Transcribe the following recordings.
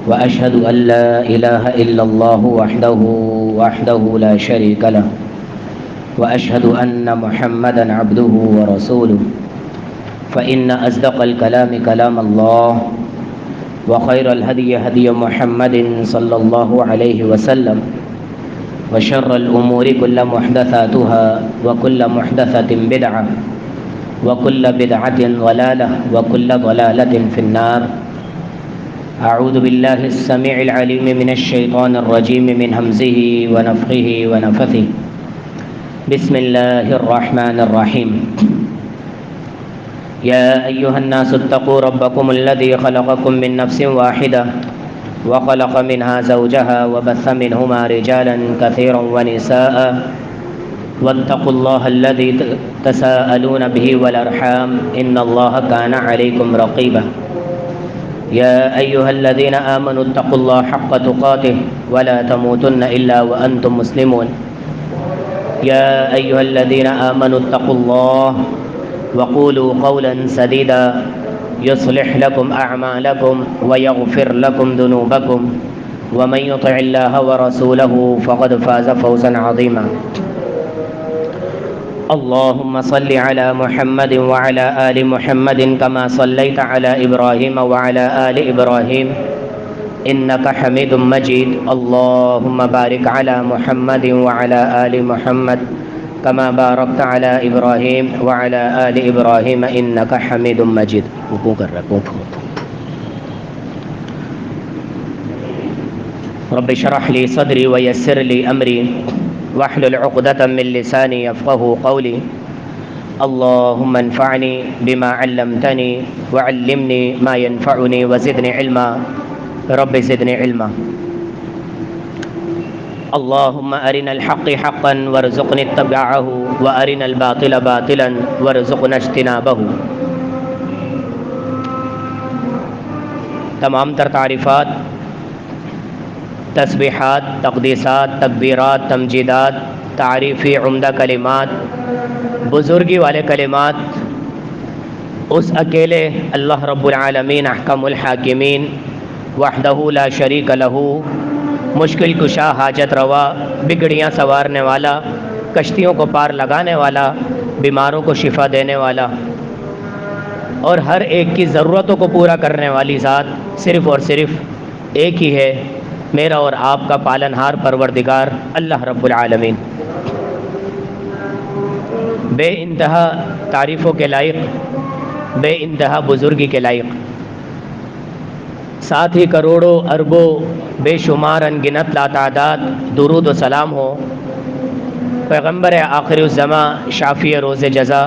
وأشهد أن لا إله إلا الله وحده لا شريك له وأشهد أن محمدا عبده ورسوله فإن أصدق الكلام كلام الله وخير الهدي هدي محمد صلى الله عليه وسلم وشر الأمور كل محدثاتها وكل محدثة بدعة وكل بدعة ضلالة وكل ضلالة في النار. أعوذ بالله السميع العليم من الشيطان الرجيم من همزه ونفخه ونفثه. بسم الله الرحمن الرحيم. يا أيها الناس اتقوا ربكم الذي خلقكم من نفس واحدة وخلق منها زوجها وبث منهما رجالا كثيرا ونساء واتقوا الله الذي تساءلون به والأرحام إن الله كان عليكم رقيبا. يا أيها الذين آمنوا اتقوا الله حق تقاته ولا تموتن إلا وأنتم مسلمون. يا أيها الذين آمنوا اتقوا الله وقولوا قولا سديدا يصلح لكم أعمالكم ويغفر لكم ذنوبكم ومن يطع الله ورسوله فقد فاز فوزا عظيما. اللهم صل على محمد وعلى آل محمد كما صليت على إبراهيم وعلى آل إبراهيم إنك حميد مجيد. اللهم بارك على محمد وعلى آل محمد كما باركت على إبراهيم وعلى آل إبراهيم إنك حميد مجيد. رب اشرح لي صدري ويسر لي أمري واحلل عقدة من لساني يفقهوا قولي. اللهم انفعني بما علمتني وعلمني ما ينفعني وزدني علما. رب زدني علما. اللهم أرنا الحق حقا وارزقنا اتباعه وأرنا الباطل باطلا وارزقنا اجتنابه. تمام تر تعریفات، تسبیحات، تقدیسات، تکبیرات، تمجیدات، تعریفی عمدہ کلمات، بزرگی والے کلمات اس اکیلے اللہ رب العالمین احکم الحاکمین وحدہ لا شریک لہ، مشکل کشا، حاجت روا، بگڑیاں سنوارنے والا، کشتیوں کو پار لگانے والا، بیماروں کو شفا دینے والا اور ہر ایک کی ضرورتوں کو پورا کرنے والی ذات صرف اور صرف ایک ہی ہے، میرا اور آپ کا پالنہار پروردگار اللہ رب العالمین، بے انتہا تعریفوں کے لائق، بے انتہا بزرگی کے لائق، ساتھ ہی کروڑوں اربوں بے شمار انگنت لاتعداد درود و سلام ہو پیغمبر آخر الزماں، شافی روز جزا،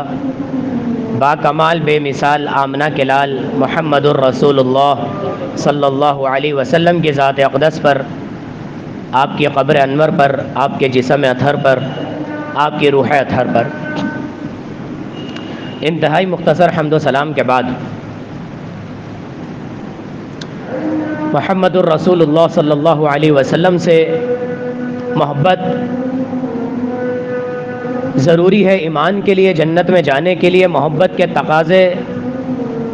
با کمال بے مثال آمنہ کے لال محمد الرسول اللہ صلی اللہ علیہ وسلم کی ذات اقدس پر، آپ کی قبر انور پر، آپ کے جسم اطہر پر، آپ کی روح اطہر پر. انتہائی مختصر حمد و سلام کے بعد محمد الرسول اللہ صلی اللہ علیہ وسلم سے محبت ضروری ہے ایمان کے لیے، جنت میں جانے کے لیے. محبت کے تقاضے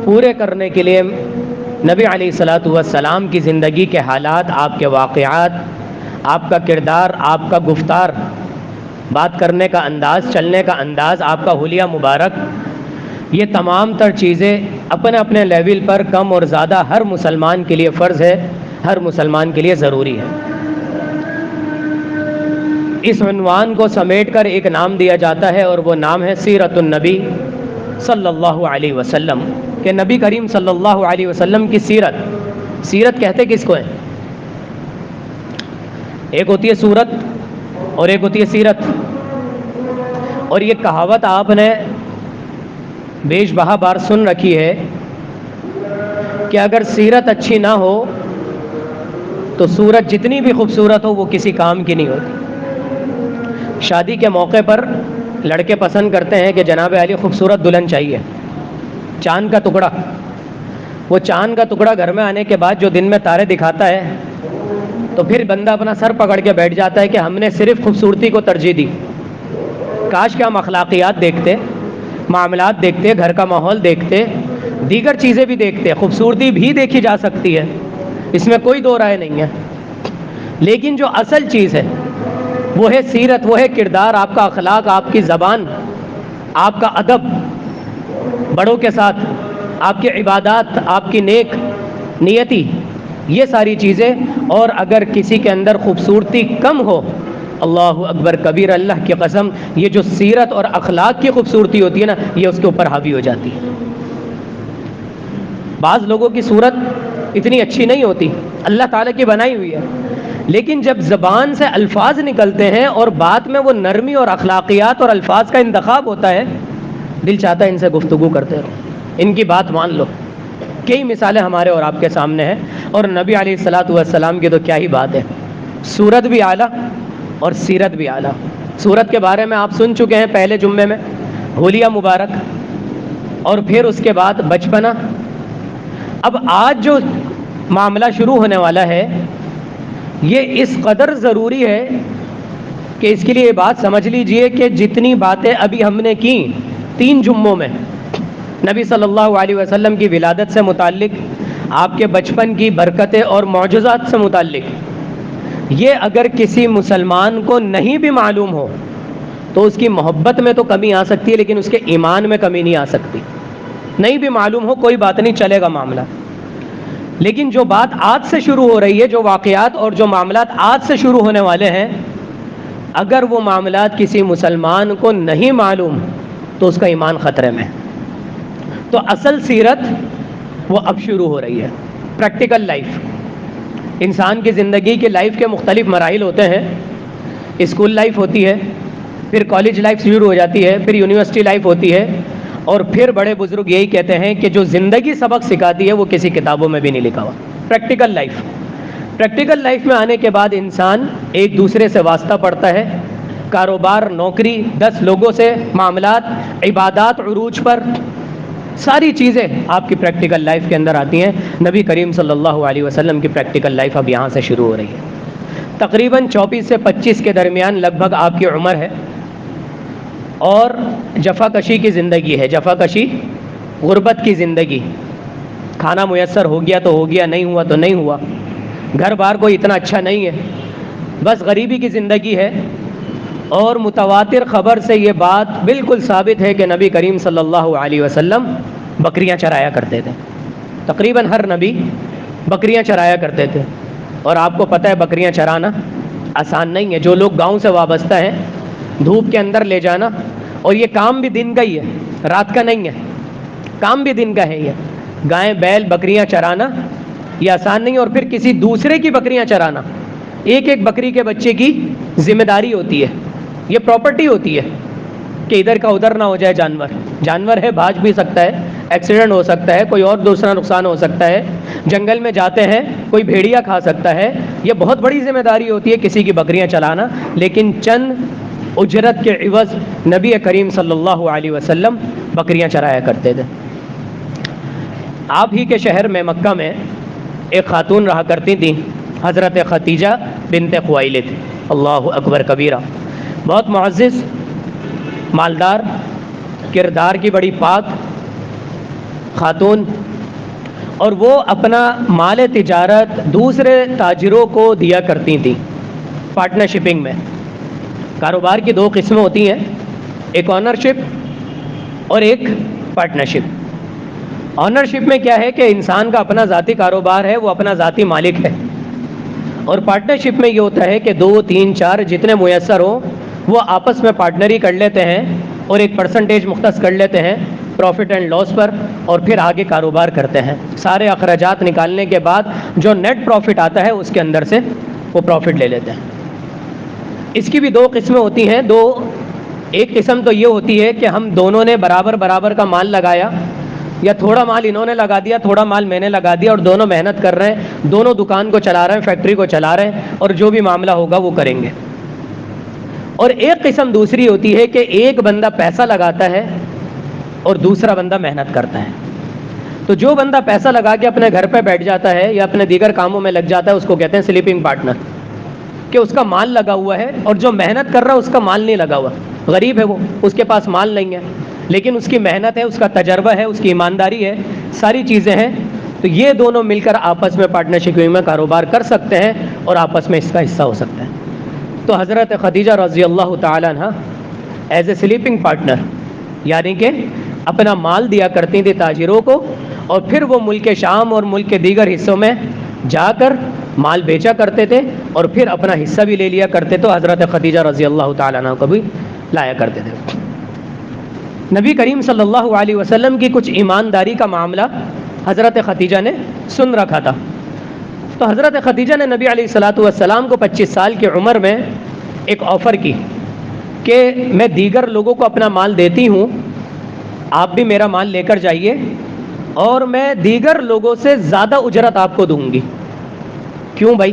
پورے کرنے کے لیے نبی علیہ الصلاۃ والسلام کی زندگی کے حالات، آپ کے واقعات، آپ کا کردار، آپ کا گفتار، بات کرنے کا انداز، چلنے کا انداز، آپ کا حلیہ مبارک، یہ تمام تر چیزیں اپنے اپنے لیول پر کم اور زیادہ ہر مسلمان کے لیے فرض ہے، ہر مسلمان کے لیے ضروری ہے. اس عنوان کو سمیٹ کر ایک نام دیا جاتا ہے اور وہ نام ہے سیرت النبی صلی اللہ علیہ وسلم، کہ نبی کریم صلی اللہ علیہ وسلم کی سیرت. سیرت کہتے کس کو ہے؟ ایک ہوتی ہے صورت اور ایک ہوتی ہے سیرت. اور یہ کہاوت آپ نے بیش بہا بار سن رکھی ہے کہ اگر سیرت اچھی نہ ہو تو صورت جتنی بھی خوبصورت ہو وہ کسی کام کی نہیں ہوتی. شادی کے موقع پر لڑکے پسند کرتے ہیں کہ جناب علی خوبصورت دلہن چاہیے، چاند کا ٹکڑا. وہ چاند کا ٹکڑا گھر میں آنے کے بعد جو دن میں تارے دکھاتا ہے تو پھر بندہ اپنا سر پکڑ کے بیٹھ جاتا ہے کہ ہم نے صرف خوبصورتی کو ترجیح دی. کاش کہ ہم اخلاقیات دیکھتے، معاملات دیکھتے، گھر کا ماحول دیکھتے، دیگر چیزیں بھی دیکھتے. خوبصورتی بھی دیکھی جا سکتی ہے اس میں کوئی دو رائے نہیں ہے. لیکن جو اصل چیز ہے وہ ہے سیرت، وہ ہے کردار، آپ کا اخلاق، آپ کی زبان، آپ کا ادب بڑوں کے ساتھ، آپ کی عبادات، آپ کی نیک نیتی، یہ ساری چیزیں. اور اگر کسی کے اندر خوبصورتی کم ہو، اللہ اکبر کبیر، اللہ کی قسم، یہ جو سیرت اور اخلاق کی خوبصورتی ہوتی ہے نا، یہ اس کے اوپر حاوی ہو جاتی ہے. بعض لوگوں کی صورت اتنی اچھی نہیں ہوتی، اللہ تعالیٰ کی بنائی ہوئی ہے، لیکن جب زبان سے الفاظ نکلتے ہیں اور بات میں وہ نرمی اور اخلاقیات اور الفاظ کا انتخاب ہوتا ہے، دل چاہتا ہے ان سے گفتگو کرتے رہو، ان کی بات مان لو. کئی مثالیں ہمارے اور آپ کے سامنے ہیں. اور نبی علیہ الصلاۃ والسلام کی تو کیا ہی بات ہے، صورت بھی اعلیٰ اور سیرت بھی اعلیٰ. صورت کے بارے میں آپ سن چکے ہیں پہلے جمعے میں، حلیہ مبارک، اور پھر اس کے بعد بچپنا. اب آج جو معاملہ شروع ہونے والا ہے یہ اس قدر ضروری ہے کہ اس کے لیے یہ بات سمجھ لیجئے کہ جتنی باتیں ابھی ہم نے کی 3 جمعوں میں نبی صلی اللہ علیہ وسلم کی ولادت سے متعلق، آپ کے بچپن کی برکتیں اور معجزات سے متعلق، یہ اگر کسی مسلمان کو نہیں بھی معلوم ہو تو اس کی محبت میں تو کمی آ سکتی ہے، لیکن اس کے ایمان میں کمی نہیں آ سکتی. نہیں بھی معلوم ہو کوئی بات نہیں، چلے گا معاملہ. لیکن جو بات آج سے شروع ہو رہی ہے، جو واقعات اور جو معاملات آج سے شروع ہونے والے ہیں، اگر وہ معاملات کسی مسلمان کو نہیں معلوم تو اس کا ایمان خطرے میں. تو اصل سیرت وہ اب شروع ہو رہی ہے. پریکٹیکل لائف، انسان کی زندگی کے لائف کے مختلف مراحل ہوتے ہیں. اسکول لائف ہوتی ہے، پھر کالج لائف شروع ہو جاتی ہے، پھر یونیورسٹی لائف ہوتی ہے، اور پھر بڑے بزرگ یہی کہتے ہیں کہ جو زندگی سبق سکھاتی ہے وہ کسی کتابوں میں بھی نہیں لکھا ہوا. Practical life. پریکٹیکل لائف میں آنے کے بعد انسان ایک دوسرے سے واسطہ پڑتا ہے، کاروبار، نوکری، 10 لوگوں سے معاملات، عبادات، عروج پر، ساری چیزیں آپ کی پریکٹیکل لائف کے اندر آتی ہیں. نبی کریم صلی اللہ علیہ وسلم کی پریکٹیکل لائف اب یہاں سے شروع ہو رہی ہے. تقریباً 24 سے 25 کے درمیان لگ بھگ آپ کی عمر ہے، اور جفا کشی کی زندگی ہے. جفا کشی، غربت کی زندگی. کھانا میسر ہو گیا تو ہو گیا، نہیں ہوا تو نہیں ہوا. گھر بار کوئی اتنا اچھا نہیں ہے، بس غریبی کی زندگی ہے. اور متواتر خبر سے یہ بات بالکل ثابت ہے کہ نبی کریم صلی اللہ علیہ وسلم بکریاں چرایا کرتے تھے. تقریباً ہر نبی بکریاں چرایا کرتے تھے. اور آپ کو پتہ ہے بکریاں چرانا آسان نہیں ہے. جو لوگ گاؤں سے وابستہ ہیں، دھوپ کے اندر لے جانا، اور یہ کام بھی دن کا ہی ہے، رات کا نہیں ہے، کام بھی دن کا ہے. یہ گائیں، بیل، بکریاں چرانا یہ آسان نہیں. اور پھر کسی دوسرے کی بکریاں چرانا، ایک ایک بکری کے بچے کی ذمہ داری ہوتی ہے. یہ پراپرٹی ہوتی ہے کہ ادھر کا ادھر نہ ہو جائے. جانور ہے، بھاج بھی سکتا ہے، ایکسیڈنٹ ہو سکتا ہے، کوئی اور دوسرا نقصان ہو سکتا ہے. جنگل میں جاتے ہیں، کوئی بھیڑیا کھا سکتا ہے. یہ بہت بڑی ذمہ داری ہوتی ہے کسی کی بکریاں چلانا. لیکن چند اجرت کے عوض نبی کریم صلی اللہ علیہ وسلم بکریاں چرایا کرتے تھے. آپ ہی کے شہر میں، مکہ میں، ایک خاتون رہا کرتی تھیں، حضرت خدیجہ بنت خویلد. اللہ اکبر کبیرہ. بہت معزز، مالدار، کردار کی بڑی پاک خاتون. اور وہ اپنا مال تجارت دوسرے تاجروں کو دیا کرتی تھیں پارٹنرشپنگ میں. کاروبار کی 2 قسمیں ہوتی ہیں، ایک آنرشپ اور ایک پارٹنرشپ. آنرشپ میں کیا ہے کہ انسان کا اپنا ذاتی کاروبار ہے، وہ اپنا ذاتی مالک ہے. اور پارٹنرشپ میں یہ ہوتا ہے کہ 2 3 4 جتنے میسر ہوں وہ آپس میں پارٹنری کر لیتے ہیں اور ایک پرسنٹیج مختص کر لیتے ہیں پروفٹ اینڈ لاس پر، اور پھر آگے کاروبار کرتے ہیں. سارے اخراجات نکالنے کے بعد جو نیٹ پروفٹ آتا ہے اس کے اندر سے وہ پروفٹ لے لیتے ہیں. اس کی بھی 2 قسمیں ہوتی ہیں. ایک قسم تو یہ ہوتی ہے کہ ہم دونوں نے برابر برابر کا مال لگایا، یا تھوڑا مال انہوں نے لگا دیا، تھوڑا مال میں نے لگا دیا، اور دونوں محنت کر رہے ہیں، دونوں دکان کو چلا رہے ہیں، فیکٹری کو چلا رہے ہیں، اور جو بھی معاملہ ہوگا وہ کریں گے. اور ایک قسم دوسری ہوتی ہے کہ ایک بندہ پیسہ لگاتا ہے اور دوسرا بندہ محنت کرتا ہے. تو جو بندہ پیسہ لگا کے اپنے گھر پہ بیٹھ جاتا ہے یا اپنے دیگر کاموں میں لگ جاتا ہے اس کو کہتے ہیں سلیپنگ پارٹنر، کہ اس کا مال لگا ہوا ہے اور جو محنت کر رہا ہے اس کا مال نہیں لگا ہوا. غریب ہے وہ، اس کے پاس مال نہیں ہے، لیکن اس کی محنت ہے، اس کا تجربہ ہے، اس کی ایمانداری ہے، ساری چیزیں ہیں. تو یہ دونوں مل کر آپس میں پارٹنرشپ میں کاروبار کر سکتے ہیں اور آپس میں اس کا حصہ ہو سکتے ہیں. تو حضرت خدیجہ رضی اللہ تعالیٰ عنہ ایز اے سلیپنگ پارٹنر یعنی کہ اپنا مال دیا کرتی تھی تاجروں کو, اور پھر وہ ملک شام اور ملک کے دیگر حصوں میں جا کر مال بیچا کرتے تھے اور پھر اپنا حصہ بھی لے لیا کرتے. تو حضرت خدیجہ رضی اللہ تعالیٰ عنہ کو بھی لایا کرتے تھے. نبی کریم صلی اللہ علیہ وسلم کی کچھ ایمانداری کا معاملہ حضرت خدیجہ نے سن رکھا تھا. تو حضرت خدیجہ نے نبی علیہ الصلاۃ والسلام کو 25 سال کی عمر میں ایک آفر کی کہ میں دیگر لوگوں کو اپنا مال دیتی ہوں, آپ بھی میرا مال لے کر جائیے, اور میں دیگر لوگوں سے زیادہ اجرت آپ کو دوں گی. کیوں بھائی؟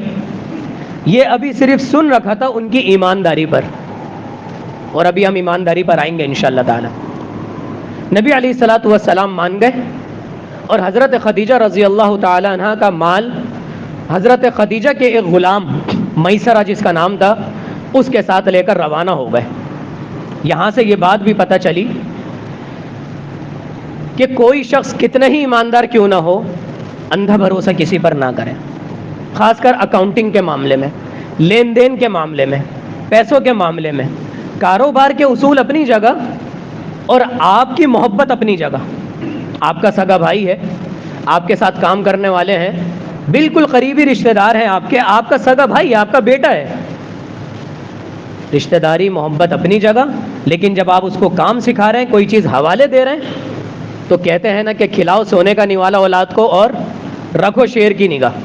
یہ ابھی صرف سن رکھا تھا ان کی ایمانداری پر, اور ابھی ہم ایمانداری پر آئیں گے انشاءاللہ تعالی. نبی علیہ الصلاۃ والسلام مان گئے اور حضرت خدیجہ رضی اللہ تعالی عنہ کا مال حضرت خدیجہ کے ایک غلام میسرہ جس کا نام تھا اس کے ساتھ لے کر روانہ ہو گئے. یہاں سے یہ بات بھی پتہ چلی کہ کوئی شخص کتنے ہی ایماندار کیوں نہ ہو, اندھا بھروسہ کسی پر نہ کریں, خاص کر اکاؤنٹنگ کے معاملے میں, لین دین کے معاملے میں, پیسوں کے معاملے میں. کاروبار کے اصول اپنی جگہ اور آپ کی محبت اپنی جگہ. آپ کا سگا بھائی ہے, آپ کے ساتھ کام کرنے والے ہیں, بالکل قریبی رشتہ دار ہیں آپ کا سگا بھائی ہے, آپ کا بیٹا ہے. رشتہ داری محبت اپنی جگہ, لیکن جب آپ اس کو کام سکھا رہے ہیں, کوئی چیز حوالے دے رہے ہیں, تو کہتے ہیں نا کہ کھلاؤ سونے کا نوالا اولاد کو اور رکھو شیر کی نگاہ.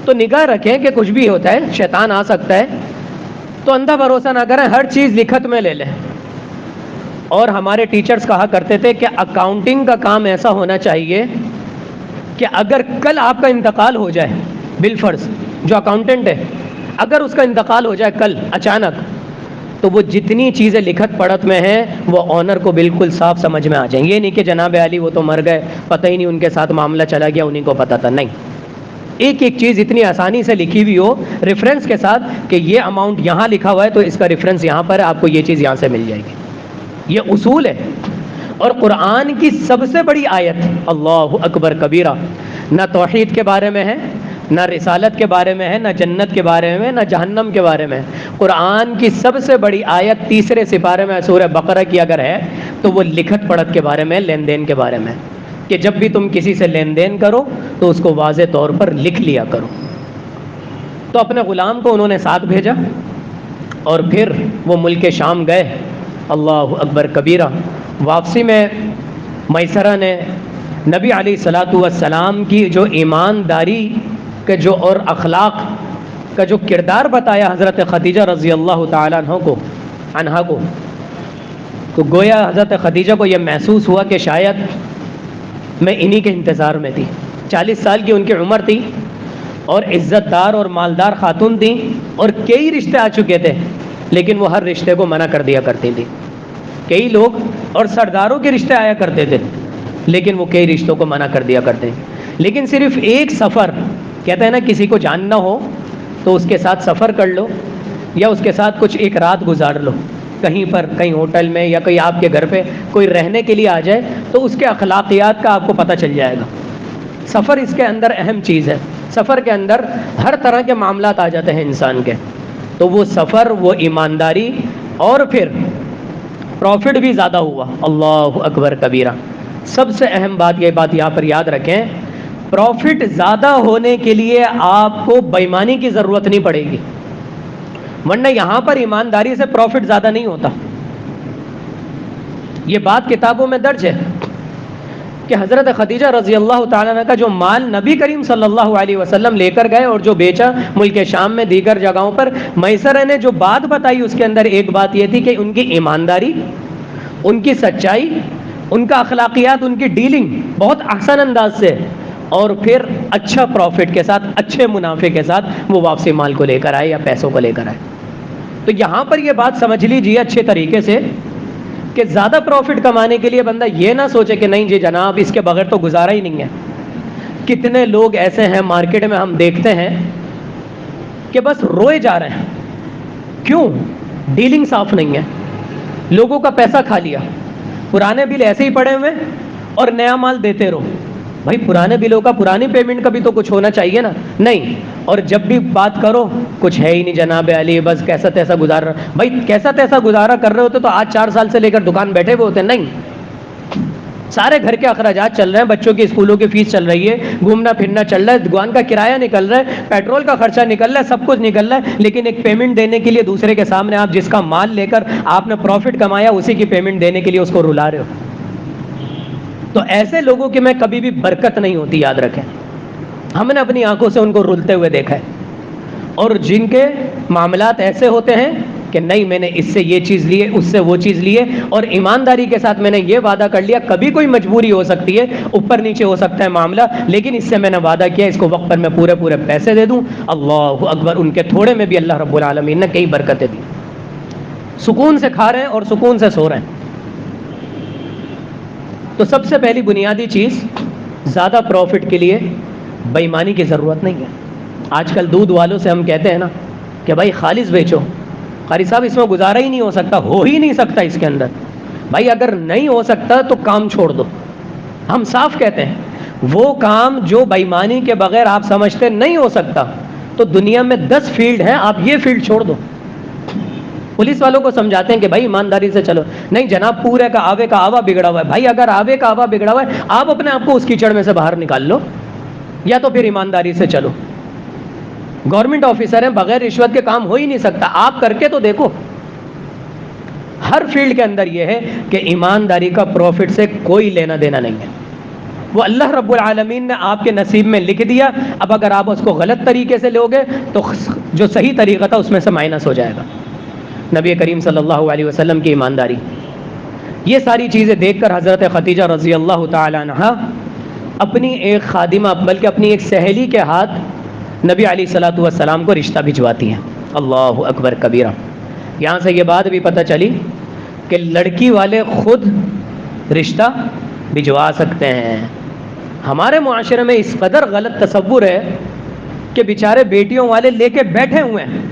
تو نگاہ رکھیں کہ کچھ بھی ہوتا ہے, شیطان آ سکتا ہے, تو اندھا بھروسہ نہ کریں, ہر چیز لکھت میں لے لیں. اور ہمارے ٹیچرز کہا کرتے تھے کہ اکاؤنٹنگ کا کام ایسا ہونا چاہیے کہ اگر کل آپ کا انتقال ہو جائے, بالفرض جو اکاؤنٹنٹ ہے اگر اس کا انتقال ہو جائے کل اچانک, تو وہ جتنی چیزیں لکھت پڑھت میں ہیں وہ آنر کو بالکل صاف سمجھ میں آ جائیں. یہ نہیں کہ جناب علی وہ تو مر گئے, پتہ ہی نہیں ان کے ساتھ معاملہ چلا گیا, انہیں کو پتہ تھا. نہیں, ایک ایک چیز اتنی آسانی سے لکھی ہوئی ہو ریفرنس کے ساتھ کہ یہ اماؤنٹ یہاں لکھا ہوا ہے تو اس کا ریفرنس یہاں پر ہے, آپ کو یہ چیز یہاں سے مل جائے گی. یہ اصول ہے. اور قرآن کی سب سے بڑی آیت اللہ اکبر کبیرہ نہ توحید کے بارے میں ہے, نہ رسالت کے بارے میں ہے, نہ جنت کے بارے میں, نہ جہنم کے بارے میں. قرآن کی سب سے بڑی آیت تیسرے سپارے میں سورہ بقرہ کی اگر ہے تو وہ لکھت پڑھت کے بارے میں, لین دین کے بارے میں, کہ جب بھی تم کسی سے لین دین کرو تو اس کو واضح طور پر لکھ لیا کرو. تو اپنے غلام کو انہوں نے ساتھ بھیجا اور پھر وہ ملک شام گئے. اللہ اکبر کبیرہ. واپسی میں میسرہ نے نبی علیہ الصلاۃ والسلام کی جو ایمانداری کا جو اور اخلاق کا جو کردار بتایا حضرت خدیجہ رضی اللہ تعالیٰ عنہ کو, تو گویا حضرت خدیجہ کو یہ محسوس ہوا کہ شاید میں انہی کے انتظار میں تھی. 40 سال کی ان کی عمر تھی اور عزت دار اور مالدار خاتون تھیں, اور کئی رشتے آ چکے تھے, لیکن وہ ہر رشتے کو منع کر دیا کرتی تھی. کئی لوگ اور سرداروں کے رشتے آیا کرتے تھے, لیکن وہ کئی رشتوں کو منع کر دیا کرتے ہیں. لیکن صرف ایک سفر, کہتے ہیں نا کسی کو جاننا ہو تو اس کے ساتھ سفر کر لو, یا اس کے ساتھ کچھ ایک رات گزار لو کہیں پر, کہیں ہوٹل میں یا کہیں آپ کے گھر پہ کوئی رہنے کے لیے آ جائے, تو اس کے اخلاقیات کا آپ کو پتہ چل جائے گا. سفر اس کے اندر اہم چیز ہے. سفر کے اندر ہر طرح کے معاملات آ جاتے ہیں انسان کے. تو وہ سفر, وہ ایمانداری, اور پھر پروفٹ بھی زیادہ ہوا. اللہ اکبر کبیرہ. سب سے اہم بات, یہ بات یہاں پر یاد رکھیں, پروفٹ زیادہ ہونے کے لیے آپ کو بےایمانی کی ضرورت نہیں پڑے گی, ورنہ یہاں پر ایمانداری سے پروفٹ زیادہ نہیں ہوتا. یہ بات کتابوں میں درج ہے کہ حضرت خدیجہ رضی اللہ تعالیٰ عنہ کا جو مال نبی کریم صلی اللہ علیہ وسلم لے کر گئے اور جو بیچا ملک شام میں دیگر جگہوں پر, میسرہ نے جو بات بتائی اس کے اندر ایک بات یہ تھی کہ ان کی ایمانداری, ان کی سچائی, ان کا اخلاقیات, ان کی ڈیلنگ بہت احسن انداز سے, اور پھر اچھا پروفٹ کے ساتھ, اچھے منافع کے ساتھ وہ واپسی مال کو لے کر آئے یا پیسوں کو لے کر آئے. تو یہاں پر یہ بات سمجھ لیجیے اچھے طریقے سے کہ زیادہ پروفٹ کمانے کے لیے بندہ یہ نہ سوچے کہ نہیں جی جناب اس کے بغیر تو گزارا ہی نہیں ہے. کتنے لوگ ایسے ہیں مارکیٹ میں ہم دیکھتے ہیں کہ بس روئے جا رہے ہیں. کیوں؟ ڈیلنگ صاف نہیں ہے, لوگوں کا پیسہ کھا لیا, پرانے بل ایسے ہی پڑے ہوئے اور نیا مال دیتے رہو. بھائی پرانے بلوں کا، پرانی پیمنٹ کا بھی تو کچھ ہونا چاہیے نا. نہیں، اور جب بھی بات کرو کچھ ہے ہی نہیں جناب علی، بس کیسا تیسا گزارا. بھائی کیسا تیسا گزارا کر رہے ہوتے تو آج 4 سال سے لے کر دکان بیٹھے ہوئے ہوتے. نہیں، سارے گھر کے اخراجات چل رہے ہیں، بچوں کی اسکولوں کی فیس چل رہی ہے، گھومنا پھرنا چل رہا ہے، دکان کا کرایہ نکل رہا ہے، پیٹرول کا خرچہ نکل رہا ہے، سب کچھ نکل رہا ہے. لیکن ایک پیمنٹ دینے کے لیے دوسرے کے سامنے آپ جس کا مال لے کر آپ نے پروفٹ کمایا اسی کی پیمنٹ دینے کے لیے اس کو رلا رہے ہو. تو ایسے لوگوں کی میں کبھی بھی برکت نہیں ہوتی، یاد رکھیں. ہم نے اپنی آنکھوں سے ان کو رلتے ہوئے دیکھا ہے. اور جن کے معاملات ایسے ہوتے ہیں کہ نہیں میں نے اس سے یہ چیز لی ہے، اس سے وہ چیز لی ہے، اور ایمانداری کے ساتھ میں نے یہ وعدہ کر لیا، کبھی کوئی مجبوری ہو سکتی ہے، اوپر نیچے ہو سکتا ہے معاملہ، لیکن اس سے میں نے وعدہ کیا اس کو وقت پر میں پورے پورے پیسے دے دوں. اللہ اکبر، ان کے تھوڑے میں بھی اللہ رب العالمین نے کئی برکتیں دی. سکون سے کھا رہے ہیں اور سکون سے سو رہے ہیں. تو سب سے پہلی بنیادی چیز، زیادہ پروفٹ کے لیے بے ایمانی کی ضرورت نہیں ہے. آج کل دودھ والوں سے ہم کہتے ہیں نا کہ بھائی خالص بیچو. قاری صاحب اس میں گزارا ہی نہیں ہو سکتا، ہو ہی نہیں سکتا اس کے اندر. بھائی اگر نہیں ہو سکتا تو کام چھوڑ دو. ہم صاف کہتے ہیں وہ کام جو بے ایمانی کے بغیر آپ سمجھتے نہیں ہو سکتا، تو دنیا میں 10 فیلڈ ہیں، آپ یہ فیلڈ چھوڑ دو. پولیس والوں کو سمجھاتے ہیں کہ بھائی ایمانداری سے چلو. نہیں جناب، پورے کا آوا بگڑا ہوا ہے. بھائی اگر آوے کا آوا بگڑا ہوا ہے، آپ اپنے آپ کو اس کیچڑ میں سے باہر نکال لو، یا تو پھر ایمانداری سے چلو. گورنمنٹ آفیسر ہیں، بغیر رشوت کے کام ہو ہی نہیں سکتا. آپ کر کے تو دیکھو. ہر فیلڈ کے اندر یہ ہے کہ ایمانداری کا پروفٹ سے کوئی لینا دینا نہیں ہے. وہ اللہ رب العالمین نے آپ کے نصیب میں لکھ دیا. اب اگر آپ اس کو غلط طریقے سے لوگے تو جو صحیح طریقہ تھا اس میں سے مائنس ہو جائے گا. نبی کریم صلی اللہ علیہ وسلم کی ایمانداری، یہ ساری چیزیں دیکھ کر حضرت خدیجہ رضی اللہ تعالی عنہا اپنی ایک خادمہ بلکہ اپنی ایک سہیلی کے ہاتھ نبی علیہ الصلوۃ والسلام کو رشتہ بھجواتی ہیں. اللہ اکبر کبیرہ. یہاں سے یہ بات بھی پتہ چلی کہ لڑکی والے خود رشتہ بھجوا سکتے ہیں. ہمارے معاشرے میں اس قدر غلط تصور ہے کہ بیچارے بیٹیوں والے لے کے بیٹھے ہوئے ہیں،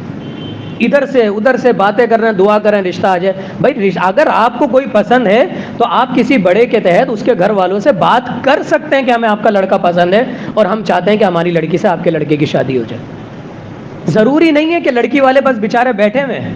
ادھر سے ادھر سے باتیں کر رہے ہیں، دعا کر رہے ہیں رشتہ آ جائے. بھائی اگر آپ کو کوئی پسند ہے تو آپ کسی بڑے کے تحت اس کے گھر والوں سے بات کر سکتے ہیں کہ ہمیں آپ کا لڑکا پسند ہے اور ہم چاہتے ہیں کہ ہماری لڑکی سے آپ کے لڑکے کی شادی ہو جائے. ضروری نہیں ہے کہ لڑکی والے بس بیچارے بیٹھے ہوئے ہیں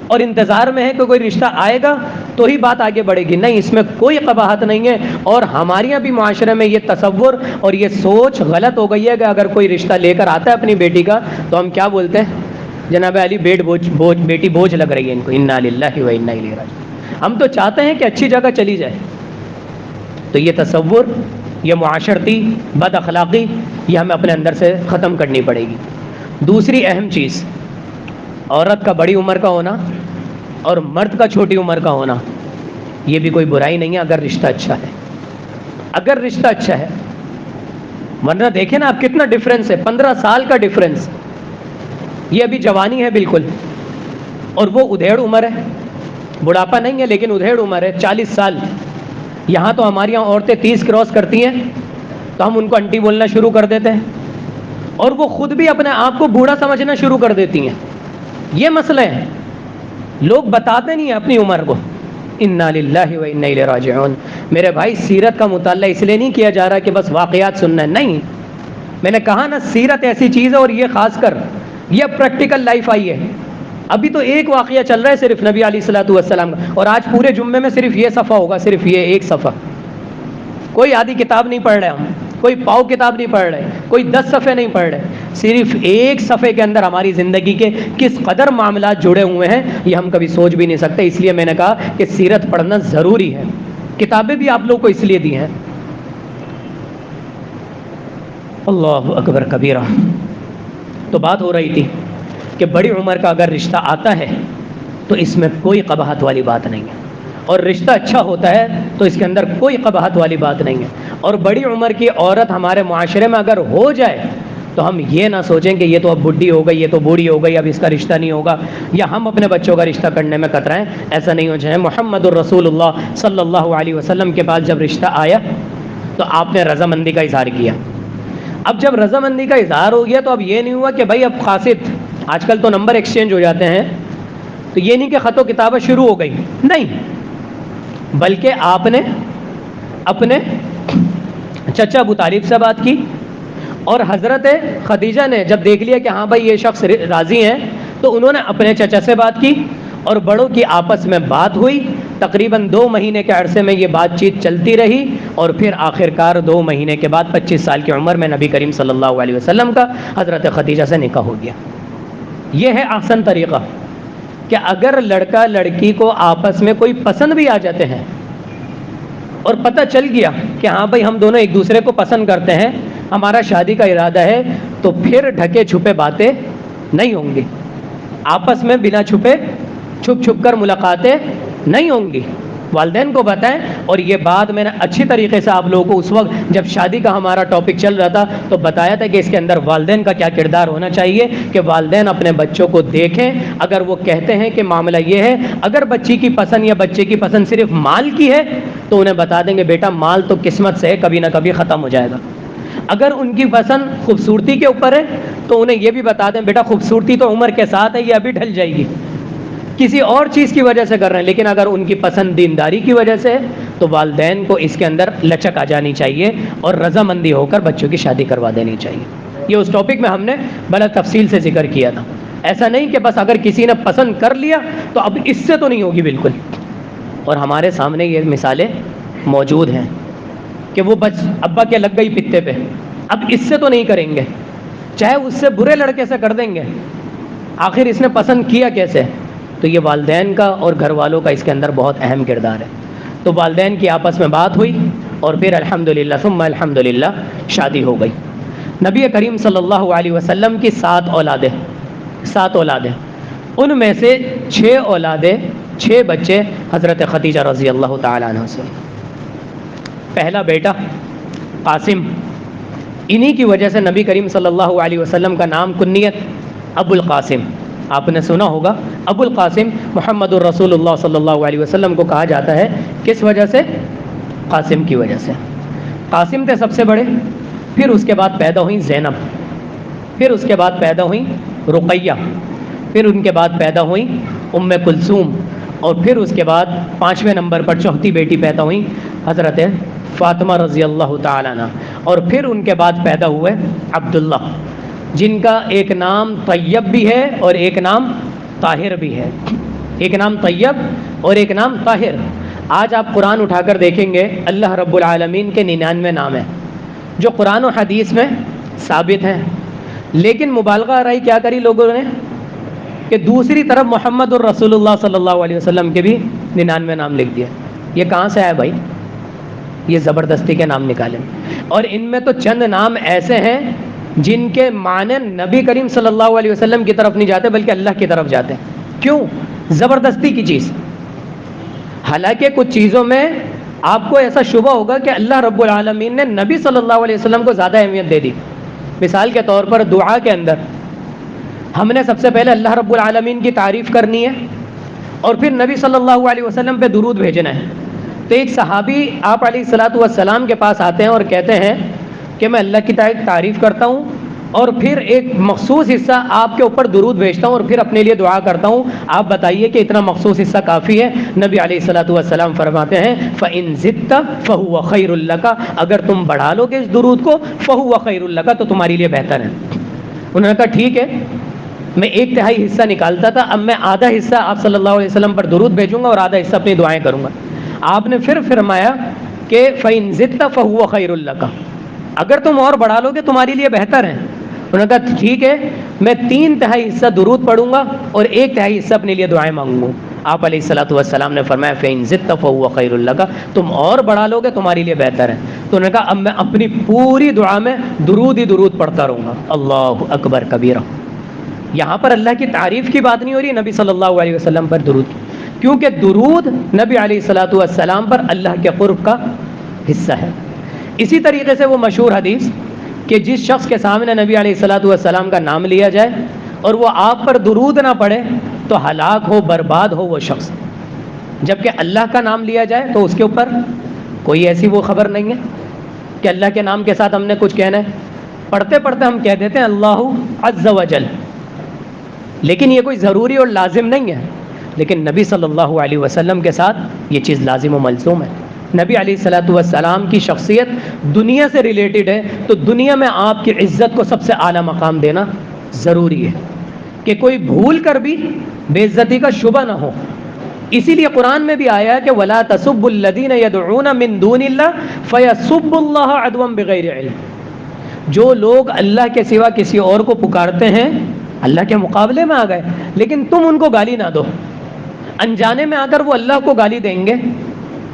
اور انتظار میں ہے کہ کوئی رشتہ آئے گا تو ہی بات آگے بڑھے گی. نہیں، اس میں کوئی قباحت نہیں ہے. اور ہمارے یہاں بھی معاشرے میں یہ تصور اور یہ سوچ غلط ہو گئی ہے کہ اگر کوئی رشتہ لے کر آتا ہے اپنی بیٹی کا تو ہم کیا بولتے ہیں؟ جناب علی بیٹی بوجھ لگ رہی ہے ان کو. انا للہ و انا الیہ راجعون. ہم تو چاہتے ہیں کہ اچھی جگہ چلی جائے. تو یہ تصور، یہ معاشرتی بد اخلاقی، یہ ہمیں اپنے اندر سے ختم کرنی پڑے گی. دوسری اہم چیز، عورت کا بڑی عمر کا ہونا اور مرد کا چھوٹی عمر کا ہونا یہ بھی کوئی برائی نہیں ہے اگر رشتہ اچھا ہے. اگر رشتہ اچھا ہے، ورنہ دیکھیں نا آپ کتنا ڈفرینس ہے، 15 سال کا ڈفرینس. یہ ابھی جوانی ہے بالکل، اور وہ ادھیڑ عمر ہے، بڑھاپا نہیں ہے لیکن ادھیڑ عمر ہے، 40 سال. یہاں تو ہماری یہاں عورتیں 30 کراس کرتی ہیں تو ہم ان کو انٹی بولنا شروع کر دیتے ہیں، اور وہ خود بھی اپنے آپ کو بوڑھا سمجھنا شروع کر دیتی ہیں. یہ مسئلے ہیں، لوگ بتاتے نہیں ہیں اپنی عمر کو. انا للہ و انا الیہ راجعون. میرے بھائی سیرت کا مطالعہ اس لیے نہیں کیا جا رہا کہ بس واقعات سننا ہے، نہیں. میں نے کہا نا سیرت ایسی چیز ہے، اور یہ خاص کر یہ پریکٹیکل لائف آئی ہے. ابھی تو ایک واقعہ چل رہا ہے صرف نبی علیہ الصلوۃ والسلام کا، اور آج پورے جمعے میں صرف یہ صفحہ ہوگا، صرف یہ ایک صفحہ. کوئی آدھی کتاب نہیں پڑھ رہے ہم، کوئی پاؤ کتاب نہیں پڑھ رہے، کوئی 10 صفحے نہیں پڑھ رہے. صرف ایک صفحے کے اندر ہماری زندگی کے کس قدر معاملات جڑے ہوئے ہیں یہ ہم کبھی سوچ بھی نہیں سکتے. اس لیے میں نے کہا کہ سیرت پڑھنا ضروری ہے. کتابیں بھی آپ لوگ کو اس لیے دی ہیں. اللہ اکبر کبیرہ. تو بات ہو رہی تھی کہ بڑی عمر کا اگر رشتہ آتا ہے تو اس میں کوئی قباحت والی بات نہیں ہے، اور رشتہ اچھا ہوتا ہے تو اس کے اندر کوئی قباحت والی بات نہیں ہے. اور بڑی عمر کی عورت ہمارے معاشرے میں اگر ہو جائے تو ہم یہ نہ سوچیں کہ یہ تو اب بڈھی ہو گئی، یہ تو بوڑھی ہو گئی، اب اس کا رشتہ نہیں ہوگا، یا ہم اپنے بچوں کا رشتہ کرنے میں کترائیں. ایسا نہیں ہو جائے. محمد الرسول اللہ صلی اللہ علیہ وسلم کے پاس جب رشتہ آیا تو آپ نے رضامندی کا اظہار کیا. اب جب رضامندی کا اظہار ہو گیا تو اب یہ نہیں ہوا کہ بھائی اب قاصد، آج کل تو نمبر ایکسچینج ہو جاتے ہیں، تو یہ نہیں کہ خط و کتابت شروع ہو گئی، نہیں، بلکہ آپ نے اپنے چچا ابو طالب سے بات کی، اور حضرت خدیجہ نے جب دیکھ لیا کہ ہاں بھائی یہ شخص راضی ہیں، تو انہوں نے اپنے چچا سے بات کی، اور بڑوں کی آپس میں بات ہوئی۔ تقریباً 2 مہینے کے عرصے میں یہ بات چیت چلتی رہی، اور پھر آخرکار 2 مہینے کے بعد 25 سال کی عمر میں نبی کریم صلی اللہ علیہ وسلم کا حضرت خدیجہ سے نکاح ہو گیا۔ یہ ہے احسن طریقہ کہ اگر لڑکا لڑکی کو آپس میں کوئی پسند بھی آ جاتے ہیں اور پتہ چل گیا کہ ہاں بھائی ہم دونوں ایک دوسرے کو پسند کرتے ہیں، ہمارا شادی کا ارادہ ہے، تو پھر ڈھکے چھپے باتیں نہیں ہوں گی، آپس میں بنا چھپے چھپ چھپ کر ملاقاتیں نہیں ہوں گی۔ والدین کو بتائیں، اور یہ بات میں نے اچھی طریقے سے آپ لوگوں کو اس وقت جب شادی کا ہمارا ٹاپک چل رہا تھا تو بتایا تھا کہ اس کے اندر والدین کا کیا کردار ہونا چاہیے، کہ والدین اپنے بچوں کو دیکھیں، اگر وہ کہتے ہیں کہ معاملہ یہ ہے، اگر بچی کی پسند یا بچے کی پسند صرف مال کی ہے تو انہیں بتا دیں گے بیٹا مال تو قسمت سے ہے، کبھی نہ کبھی ختم ہو جائے گا۔ اگر ان کی پسند خوبصورتی کے اوپر ہے تو انہیں یہ بھی بتا دیں بیٹا خوبصورتی تو عمر کے ساتھ ہے، یہ ابھی ڈھل جائے گی، کسی اور چیز کی وجہ سے کر رہے ہیں، لیکن اگر ان کی پسند دینداری کی وجہ سے ہے تو والدین کو اس کے اندر لچک آ جانی چاہیے اور رضامندی ہو کر بچوں کی شادی کروا دینی چاہیے۔ یہ اس ٹاپک میں ہم نے بڑا تفصیل سے ذکر کیا تھا۔ ایسا نہیں کہ بس اگر کسی نے پسند کر لیا تو اب اس سے تو نہیں ہوگی بالکل، اور ہمارے سامنے یہ مثالیں موجود ہیں کہ وہ ابا کے لگ گئی پتے پہ، اب اس سے تو نہیں کریں گے، چاہے اس سے برے لڑکے سے کر دیں گے، آخر اس نے پسند کیا کیسے؟ تو یہ والدین کا اور گھر والوں کا اس کے اندر بہت اہم کردار ہے۔ تو والدین کی آپس میں بات ہوئی اور پھر الحمدللہ ثم الحمدللہ شادی ہو گئی۔ نبی کریم صلی اللہ علیہ وسلم کی 7 اولادیں، ان میں سے 6 اولادیں، 6 بچے حضرت خدیجہ رضی اللہ تعالیٰ عنہ سے۔ پہلا بیٹا قاسم، انہی کی وجہ سے نبی کریم صلی اللہ علیہ وسلم کا نام کنیت ابو القاسم، آپ نے سنا ہوگا ابو القاسم محمد الرسول اللہ صلی اللہ علیہ وسلم کو کہا جاتا ہے، کس وجہ سے؟ قاسم کی وجہ سے۔ قاسم تھے سب سے بڑے، پھر اس کے بعد پیدا ہوئیں زینب، پھر اس کے بعد پیدا ہوئیں رقیہ، پھر ان کے بعد پیدا ہوئیں ام کلثوم، اور پھر اس کے بعد 5ویں نمبر پر چوتھی بیٹی پیدا ہوئیں حضرت فاطمہ رضی اللہ تعالیٰ عنہ، اور پھر ان کے بعد پیدا ہوئے عبداللہ، جن کا ایک نام طیب بھی ہے اور ایک نام طاہر بھی ہے، ایک نام طیب اور ایک نام طاہر۔ آج آپ قرآن اٹھا کر دیکھیں گے اللہ رب العالمین کے 99 نام ہیں جو قرآن و حدیث میں ثابت ہیں، لیکن مبالغہ آرائی کیا کری لوگوں نے کہ دوسری طرف محمد الرسول اللہ صلی اللہ علیہ وسلم کے بھی 99 نام لکھ دیا۔ یہ کہاں سے آیا بھائی؟ یہ زبردستی کے نام نکالے، اور ان میں تو چند نام ایسے ہیں جن کے معنی نبی کریم صلی اللہ علیہ وسلم کی طرف نہیں جاتے بلکہ اللہ کی طرف جاتے ہیں۔ کیوں؟ زبردستی کی چیز۔ حالانکہ کچھ چیزوں میں آپ کو ایسا شبہ ہوگا کہ اللہ رب العالمین نے نبی صلی اللہ علیہ وسلم کو زیادہ اہمیت دے دی۔ مثال کے طور پر دعا کے اندر ہم نے سب سے پہلے اللہ رب العالمین کی تعریف کرنی ہے اور پھر نبی صلی اللہ علیہ وسلم پہ درود بھیجنا ہے۔ تو ایک صحابی آپ علیہ الصلوۃ والسلام کے پاس آتے ہیں اور کہتے ہیں کہ میں اللہ کی تعریف کرتا ہوں اور پھر ایک مخصوص حصہ آپ کے اوپر درود بھیجتا ہوں اور پھر اپنے لیے دعا کرتا ہوں، آپ بتائیے کہ اتنا مخصوص حصہ کافی ہے؟ نبی علیہ الصلوۃ والسلام فرماتے ہیں فَإِن زِدْتَ فَهُوَ خَيْرٌ لَكَ، اگر تم بڑھا لو گے اس درود کو فَهُوَ خَيْرٌ لَكَ، تو تمہارے لیے بہتر ہے۔ انہوں نے کہا ٹھیک ہے، میں 1/3 حصہ نکالتا تھا، اب میں آدھا حصہ آپ صلی اللہ علیہ وسلم پر درود بھیجوں گا اور آدھا حصہ اپنی دعائیں کروں گا۔ آپ نے پھر فرمایا کہ فَإِن زِدْتَ فَهُوَ خَيْرٌ لَكَ، اگر تم اور بڑھا لو گے تمہارے لیے بہتر ہے۔ انہوں نے کہا ٹھیک ہے، میں 3/4 حصہ درود پڑھوں گا اور 1/4 حصہ اپنے لیے دعائیں مانگوں گا۔ آپ علیہ الصلوۃ والسلام نے فرمایا فَإِن زِدْتَ فَهُوَ خَيْرٌ لَكَ، تم اور بڑھا لو گے تمہارے لیے بہتر ہے۔ تو انہوں نے کہا اب میں اپنی پوری دعا میں درود ہی درود پڑھتا رہوں گا، اللہ اکبر کبیرہ۔ یہاں پر اللہ کی تعریف کی بات نہیں ہو رہی، نبی صلی اللہ علیہ وسلم پر درود کی، کیونکہ درود نبی علیہ الصلوۃ والسلام پر اللہ کے قرب کا حصہ ہے۔ اسی طریقے سے وہ مشہور حدیث کہ جس شخص کے سامنے نبی علیہ الصلوۃ والسلام کا نام لیا جائے اور وہ آپ پر درود نہ پڑھے تو ہلاک ہو، برباد ہو وہ شخص، جبکہ اللہ کا نام لیا جائے تو اس کے اوپر کوئی ایسی وہ خبر نہیں ہے کہ اللہ کے نام کے ساتھ ہم نے کچھ کہنا ہے، پڑھتے پڑھتے ہم کہہ دیتے ہیں اللہ عز وجل، لیکن یہ کوئی ضروری اور لازم نہیں ہے، لیکن نبی صلی اللہ علیہ وسلم کے ساتھ یہ چیز لازم و ملزوم ہے۔ نبی علیہ الصلوۃ والسلام کی شخصیت دنیا سے ریلیٹڈ ہے تو دنیا میں آپ کی عزت کو سب سے اعلیٰ مقام دینا ضروری ہے کہ کوئی بھول کر بھی بے عزتی کا شبہ نہ ہو. اسی لیے قرآن میں بھی آیا ہے کہ وَلَا تَسُبُّوا الَّذِينَ يَدْعُونَ مِن دُونِ اللَّهِ فَيَسُبُّوا اللَّهَ عَدْوًا بِغَيْرِ عِلْمٍ. جو لوگ اللہ کے سوا کسی اور کو پکارتے ہیں اللہ کے مقابلے میں آ گئے, لیکن تم ان کو گالی نہ دو. انجانے میں آ کر وہ اللہ کو گالی دیں گے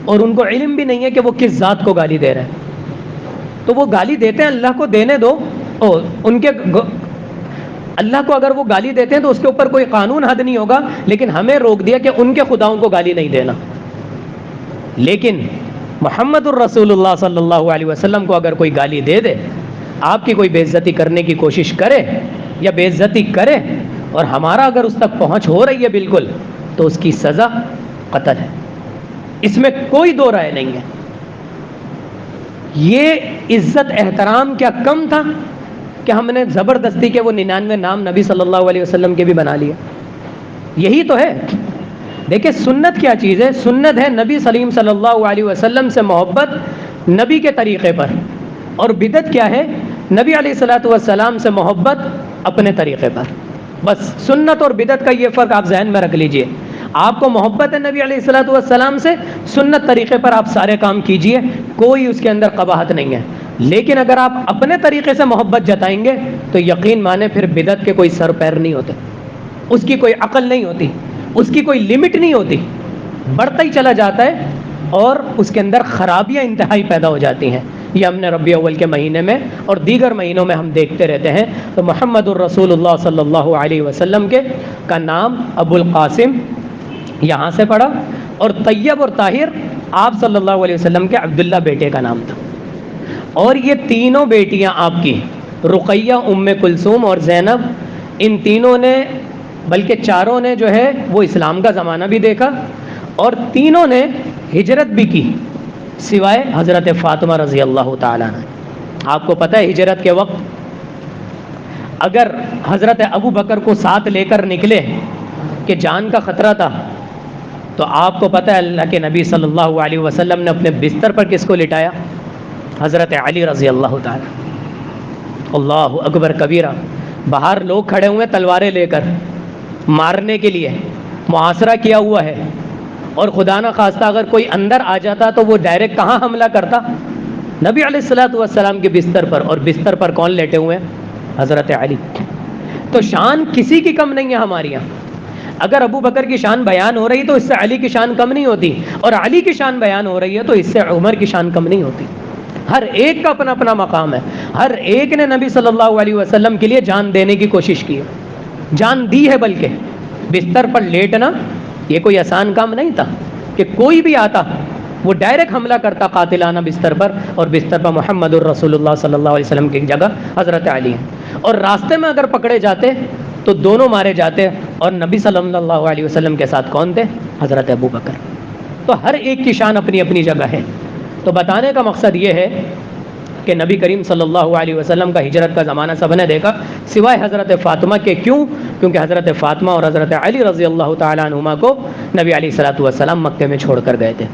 اور ان کو علم بھی نہیں ہے کہ وہ کس ذات کو گالی دے رہے ہیں, تو وہ گالی دیتے ہیں, اللہ کو دینے دو. اور ان کے اللہ کو اگر وہ گالی دیتے ہیں تو اس کے اوپر کوئی قانون حد نہیں ہوگا, لیکن ہمیں روک دیا کہ ان کے خداؤں کو گالی نہیں دینا. لیکن محمد الرسول اللہ صلی اللہ علیہ وسلم کو اگر کوئی گالی دے دے, آپ کی کوئی بے عزتی کرنے کی کوشش کرے یا بے عزتی کرے اور ہمارا اگر اس تک پہنچ ہو رہی ہے بالکل, تو اس کی سزا قتل ہے. اس میں کوئی دو رائے نہیں ہے. یہ عزت احترام کیا کم تھا کہ ہم نے زبردستی کے وہ 99 نام نبی صلی اللہ علیہ وسلم کے بھی بنا لیے؟ یہی تو ہے. دیکھیں سنت کیا چیز ہے. سنت ہے نبی سلیم صلی اللہ علیہ وسلم سے محبت نبی کے طریقے پر, اور بدعت کیا ہے؟ نبی علیہ الصلوۃ والسلام سے محبت اپنے طریقے پر. بس سنت اور بدعت کا یہ فرق آپ ذہن میں رکھ لیجئے. آپ کو محبت ہے نبی علیہ الصلوۃ والسلام سے, سنت طریقے پر آپ سارے کام کیجئے, کوئی اس کے اندر قباحت نہیں ہے. لیکن اگر آپ اپنے طریقے سے محبت جتائیں گے تو یقین مانے پھر بدعت کے کوئی سر پیر نہیں ہوتے, اس کی کوئی عقل نہیں ہوتی, اس کی کوئی لمٹ نہیں ہوتی, بڑھتا ہی چلا جاتا ہے اور اس کے اندر خرابیاں انتہائی پیدا ہو جاتی ہیں. یہ ہم نے ربیع اول کے مہینے میں اور دیگر مہینوں میں ہم دیکھتے رہتے ہیں. تو محمد الرسول اللہ صلی اللہ علیہ وسلم کا نام ابو القاسم یہاں سے پڑھا, اور طیب اور طاہر آپ صلی اللہ علیہ وسلم کے عبداللہ بیٹے کا نام تھا. اور یہ تینوں بیٹیاں آپ کی, رقیہ, ام کلثوم اور زینب, ان تینوں نے بلکہ چاروں نے جو ہے وہ اسلام کا زمانہ بھی دیکھا اور تینوں نے ہجرت بھی کی سوائے حضرت فاطمہ رضی اللہ تعالیٰ عنہ. آپ کو پتہ ہے ہجرت کے وقت اگر حضرت ابو بکر کو ساتھ لے کر نکلے کہ جان کا خطرہ تھا, تو آپ کو پتہ ہے اللہ کے نبی صلی اللہ علیہ وسلم نے اپنے بستر پر کس کو لٹایا؟ حضرت علی رضی اللہ تعالیٰ. اللہ اکبر کبیرہ. باہر لوگ کھڑے ہوئے تلواریں لے کر مارنے کے لیے, محاصرہ کیا ہوا ہے, اور خدا نہ خواستہ اگر کوئی اندر آ جاتا تو وہ ڈائریکٹ کہاں حملہ کرتا؟ نبی علیہ الصلوۃ والسلام کے بستر پر. اور بستر پر کون لیٹے ہوئے ہیں؟ حضرت علی. تو شان کسی کی کم نہیں ہے ہمارے یہاں. اگر ابو بکر کی شان بیان ہو رہی تو اس سے علی کی شان کم نہیں ہوتی, اور علی کی شان بیان ہو رہی ہے تو اس سے عمر کی شان کم نہیں ہوتی. ہر ایک کا اپنا اپنا مقام ہے. ہر ایک نے نبی صلی اللہ علیہ وسلم کے لیے جان دینے کی کوشش کی ہے, جان دی ہے. بلکہ بستر پر لیٹنا یہ کوئی آسان کام نہیں تھا کہ کوئی بھی آتا وہ ڈائریکٹ حملہ کرتا قاتلانہ بستر پر, اور بستر پر محمد الرسول اللہ صلی اللہ علیہ وسلم کی جگہ حضرت علی ہیں. اور راستے میں اگر پکڑے جاتے تو دونوں مارے جاتے, اور نبی صلی اللہ علیہ وسلم کے ساتھ کون تھے؟ حضرت ابو بکر. تو ہر ایک کی شان اپنی اپنی جگہ ہے. تو بتانے کا مقصد یہ ہے کہ نبی کریم صلی اللہ علیہ وسلم کا ہجرت کا زمانہ سب نے دیکھا سوائے حضرت فاطمہ کے. کیوں؟ کیونکہ حضرت فاطمہ اور حضرت علی رضی اللہ تعالیٰ عنہما کو نبی علیہ الصلوۃ والسلام مکے میں چھوڑ کر گئے تھے.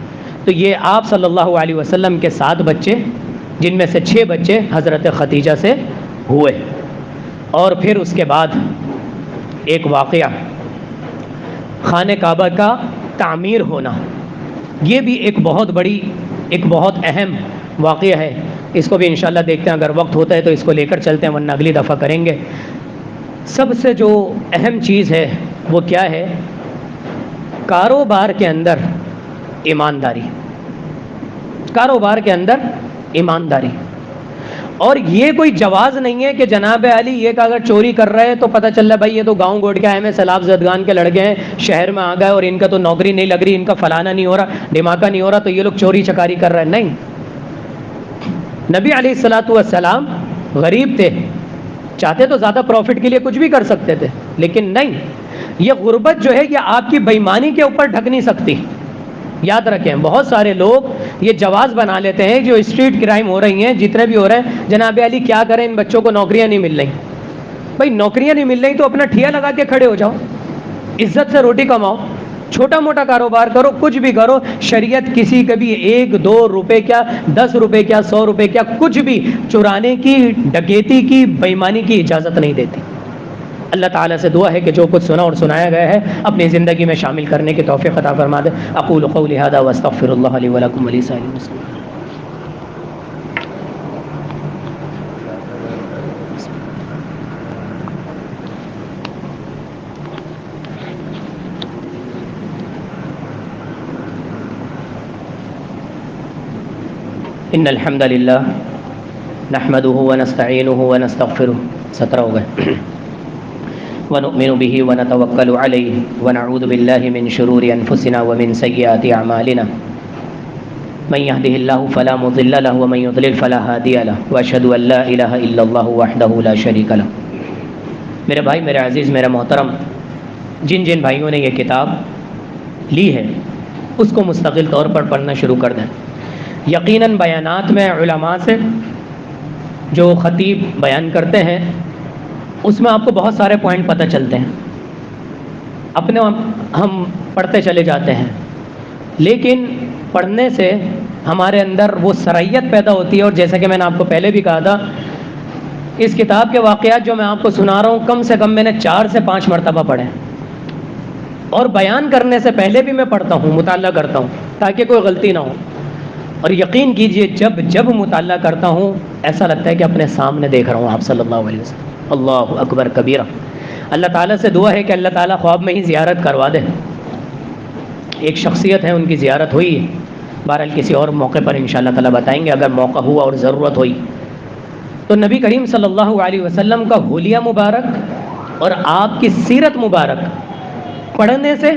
تو یہ آپ صلی اللہ علیہ وسلم کے 7 بچے, جن میں سے 6 بچے حضرت خدیجہ سے ہوئے. اور پھر اس کے بعد ایک واقعہ, خانہ کعبہ کا تعمیر ہونا, یہ بھی ایک بہت بڑی, ایک بہت اہم واقعہ ہے. اس کو بھی انشاءاللہ دیکھتے ہیں, اگر وقت ہوتا ہے تو اس کو لے کر چلتے ہیں, ورنہ اگلی دفعہ کریں گے. سب سے جو اہم چیز ہے وہ کیا ہے؟ کاروبار کے اندر ایمانداری. کاروبار کے اندر ایمانداری. اور یہ کوئی جواز نہیں ہے کہ جناب علی یہ کہ اگر چوری کر رہے ہیں تو پتہ چل رہا ہے بھائی یہ تو گاؤں گوٹ کے آئے ہیں, سیلاب زدگان کے لڑکے ہیں, شہر میں آ گئے اور ان کا تو نوکری نہیں لگ رہی, ان کا فلانا نہیں ہو رہا, دھماکہ نہیں ہو رہا, تو یہ لوگ چوری چکاری کر رہے ہیں. نہیں, نبی علیہ الصلوۃ والسلام غریب تھے, چاہتے تو زیادہ پروفٹ کے لیے کچھ بھی کر سکتے تھے, لیکن نہیں, یہ غربت جو ہے یہ آپ کی بےایمانی کے اوپر ڈھک نہیں سکتی. یاد رکھیں, بہت سارے لوگ یہ جواز بنا لیتے ہیں جو اسٹریٹ کرائم ہو رہی ہیں, جتنے بھی ہو رہے ہیں, جناب علی کیا کریں, ان بچوں کو نوکریاں نہیں مل رہی. بھائی نوکریاں نہیں مل رہی تو اپنا ٹھیا لگا کے کھڑے ہو جاؤ, عزت سے روٹی کماؤ. چھوٹا موٹا کاروبار کرو، کچھ بھی کرو، شریعت کسی کبھی 1-2 روپے کیا 10 روپے کیا 100 روپے کیا کچھ بھی چرانے کی، ڈکیتی کی، بےایمانی کی اجازت نہیں دیتی۔ اللہ تعالیٰ سے دعا ہے کہ جو کچھ سنا اور سنایا گیا ہے اپنی زندگی میں شامل کرنے کی توفیق عطا فرما دے۔ اقول قولی ھذا واستغفر اللہ لی ولکم ولسائر المسلمین۔ ان الحمد للہ نحمده ونستعینه ونستغفره 17 ہو گئے ونؤمن به ونتوکل علیہ ونعوذ باللہ من شرور انفسنا ومن سیئات اعمالنا من يهده الله فلا مضل له ومن يضلل فلا هادي له واشهد ان لا الہ الا اللہ وحدہ لا شریک له۔ میرے بھائی، میرے عزیز، میرے محترم، جن جن بھائیوں نے یہ کتاب لی ہے اس کو مستقل طور پر پڑھنا شروع کر دیں۔ یقیناً بیانات میں علماء سے جو خطیب بیان کرتے ہیں اس میں آپ کو بہت سارے پوائنٹ پتہ چلتے ہیں، اپنے ہم پڑھتے چلے جاتے ہیں، لیکن پڑھنے سے ہمارے اندر وہ صلاحیت پیدا ہوتی ہے۔ اور جیسا کہ میں نے آپ کو پہلے بھی کہا تھا، اس کتاب کے واقعات جو میں آپ کو سنا رہا ہوں کم سے کم میں نے 4 سے 5 مرتبہ پڑھے، اور بیان کرنے سے پہلے بھی میں پڑھتا ہوں، مطالعہ کرتا ہوں تاکہ کوئی غلطی نہ ہو۔ اور یقین کیجئے جب مطالعہ کرتا ہوں ایسا لگتا ہے کہ اپنے سامنے دیکھ رہا ہوں آپ صلی اللہ علیہ وسلم۔ اللہ اکبر کبیرہ۔ اللہ تعالیٰ سے دعا ہے کہ اللہ تعالیٰ خواب میں ہی زیارت کروا دے۔ ایک شخصیت ہے، ان کی زیارت ہوئی ہے، بہرحال کسی اور موقع پر انشاءاللہ تعالیٰ بتائیں گے اگر موقع ہوا اور ضرورت ہوئی تو۔ نبی کریم صلی اللہ علیہ وسلم کا حلیہ مبارک اور آپ کی سیرت مبارک پڑھنے سے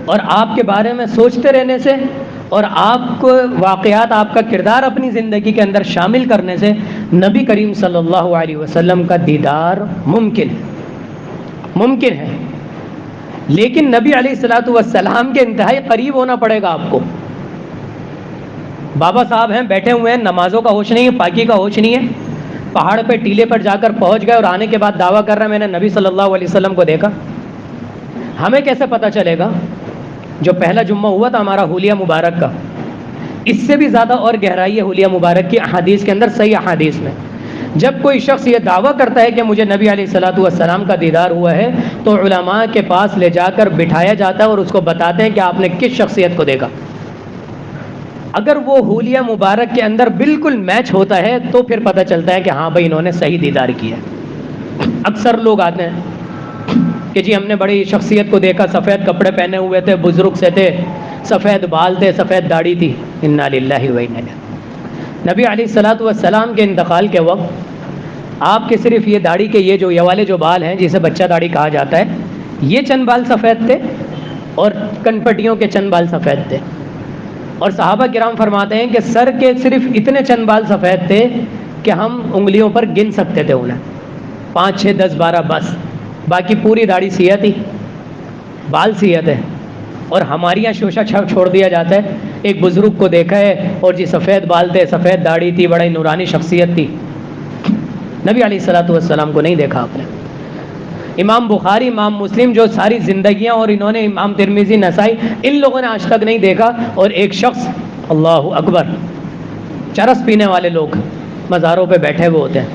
اور آپ کے بارے میں سوچتے رہنے سے اور آپ کو واقعات، آپ کا کردار اپنی زندگی کے اندر شامل کرنے سے نبی کریم صلی اللہ علیہ وسلم کا دیدار ممکن ہے، لیکن نبی علیہ الصلوۃ والسلام کے انتہائی قریب ہونا پڑے گا آپ کو۔ بابا صاحب ہیں، بیٹھے ہوئے ہیں، نمازوں کا ہوش نہیں ہے، پاکی کا ہوش نہیں ہے، پہاڑ پہ ٹیلے پر جا کر پہنچ گئے اور آنے کے بعد دعویٰ کر رہے ہیں میں نے نبی صلی اللہ علیہ وسلم کو دیکھا۔ ہمیں کیسے پتہ چلے گا؟ جو پہلا جمعہ ہوا تھا ہمارا حلیہ مبارک کا، اس سے بھی زیادہ اور گہرائی ہے حلیہ مبارک کی احادیث کے اندر، صحیح احادیث میں۔ جب کوئی شخص یہ دعویٰ کرتا ہے کہ مجھے نبی علیہ الصلوۃ والسلام کا دیدار ہوا ہے تو علماء کے پاس لے جا کر بٹھایا جاتا ہے اور اس کو بتاتے ہیں کہ آپ نے کس شخصیت کو دیکھا۔ اگر وہ حلیہ مبارک کے اندر بالکل میچ ہوتا ہے تو پھر پتہ چلتا ہے کہ ہاں بھائی انہوں نے صحیح دیدار کیا ہے۔ اکثر لوگ آتے ہیں کہ جی ہم نے بڑی شخصیت کو دیکھا، سفید کپڑے پہنے ہوئے تھے، بزرگ سے تھے، سفید بال تھے، سفید داڑھی تھی۔ انا للہ و انا الیہ۔ نبی علیہ الصلوۃ والسلام کے انتقال کے وقت آپ کے صرف یہ داڑھی کے یہ والے جو بال ہیں جسے بچہ داڑھی کہا جاتا ہے، یہ چند بال سفید تھے اور کنپٹیوں کے چند بال سفید تھے۔ اور صحابہ کرام فرماتے ہیں کہ سر کے صرف اتنے چند بال سفید تھے کہ ہم انگلیوں پر گن سکتے تھے انہیں، 5 6 10 12 بس، باقی پوری داڑھی سیاہ تھی، بال سیاہ تھے۔ اور ہمارے یہاں شوشہ چھوڑ دیا جاتا ہے، ایک بزرگ کو دیکھا ہے اور جی سفید بال تھے، سفید داڑھی تھی، بڑی نورانی شخصیت تھی۔ نبی علیہ الصلوۃ والسلام کو نہیں دیکھا آپ نے۔ امام بخاری، امام مسلم جو ساری زندگیاں، اور انہوں نے امام ترمذی، نسائی، ان لوگوں نے آج تک نہیں دیکھا۔ اور ایک شخص، اللہ اکبر، چرس پینے والے لوگ مزاروں پہ بیٹھے ہوئے ہوتے ہیں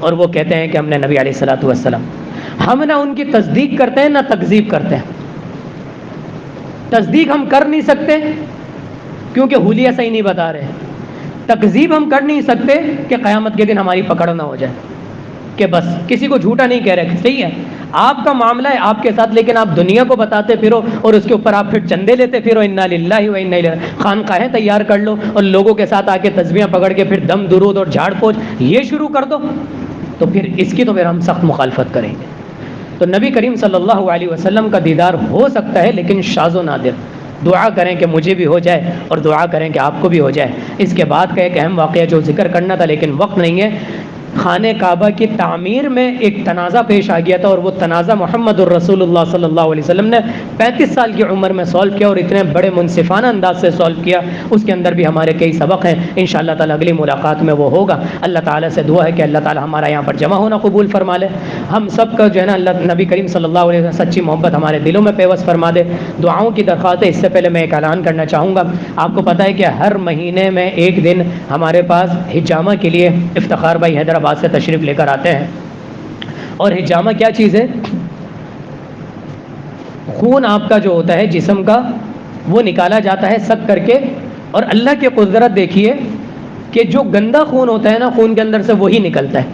اور وہ کہتے ہیں کہ ہم نے نبی علیہ الصلوۃ والسلام، ہم نہ ان کی تصدیق کرتے ہیں نہ تکذیب کرتے ہیں۔ تصدیق ہم کر نہیں سکتے کیونکہ حلیہ صحیح نہیں بتا رہے، تکذیب ہم کر نہیں سکتے کہ قیامت کے دن ہماری پکڑ نہ ہو جائے کہ بس کسی کو جھوٹا نہیں کہہ رہے۔ صحیح ہے، آپ کا معاملہ ہے آپ کے ساتھ، لیکن آپ دنیا کو بتاتے پھرو اور اس کے اوپر آپ پھر چندے لیتے پھرو۔ انا للہ و انا الیہ۔ خانقاہیں تیار کر لو اور لوگوں کے ساتھ آ کے تسبیحاں پکڑ کے پھر دم درود اور جھاڑ پوچھ یہ شروع کر دو تو پھر اس کی تو پھر ہم سخت مخالفت کریں گے۔ تو نبی کریم صلی اللہ علیہ وسلم کا دیدار ہو سکتا ہے لیکن شاذ و نادر۔ دعا کریں کہ مجھے بھی ہو جائے اور دعا کریں کہ آپ کو بھی ہو جائے۔ اس کے بعد کا ایک اہم واقعہ جو ذکر کرنا تھا لیکن وقت نہیں ہے، خانہ کعبہ کی تعمیر میں ایک تنازع پیش آ گیا تھا، اور وہ تنازع محمد الرسول اللہ صلی اللہ علیہ وسلم نے 35 سال کی عمر میں سولو کیا، اور اتنے بڑے منصفانہ انداز سے سولو کیا. اس کے اندر بھی ہمارے کئی سبق ہیں. انشاءاللہ تعالیٰ اگلی ملاقات میں وہ ہوگا. اللہ تعالیٰ سے دعا ہے کہ اللہ تعالیٰ ہمارا یہاں پر جمع ہونا قبول فرما لے. ہم سب کا جو ہے نا اللہ نبی کریم صلی اللہ علیہ وسلم سچی محبت ہمارے دلوں میں پیوست فرما دے. دعاؤں کی درخواست ہے. اس سے پہلے میں ایک اعلان کرنا چاہوں گا. آپ کو پتہ ہے کہ ہر مہینے میں ایک دن ہمارے پاس حجامہ کے لیے افتخار بھائی حیدرآباد سے تشریف لے کر آتے ہیں. اور حجامہ کیا چیز ہے؟ خون آپ کا جو ہوتا ہے جسم کا وہ نکالا جاتا ہے سک کر کے، اور اللہ کی قدرت دیکھیے کہ جو گندا خون ہوتا ہے نا خون کے اندر سے وہی نکلتا ہے،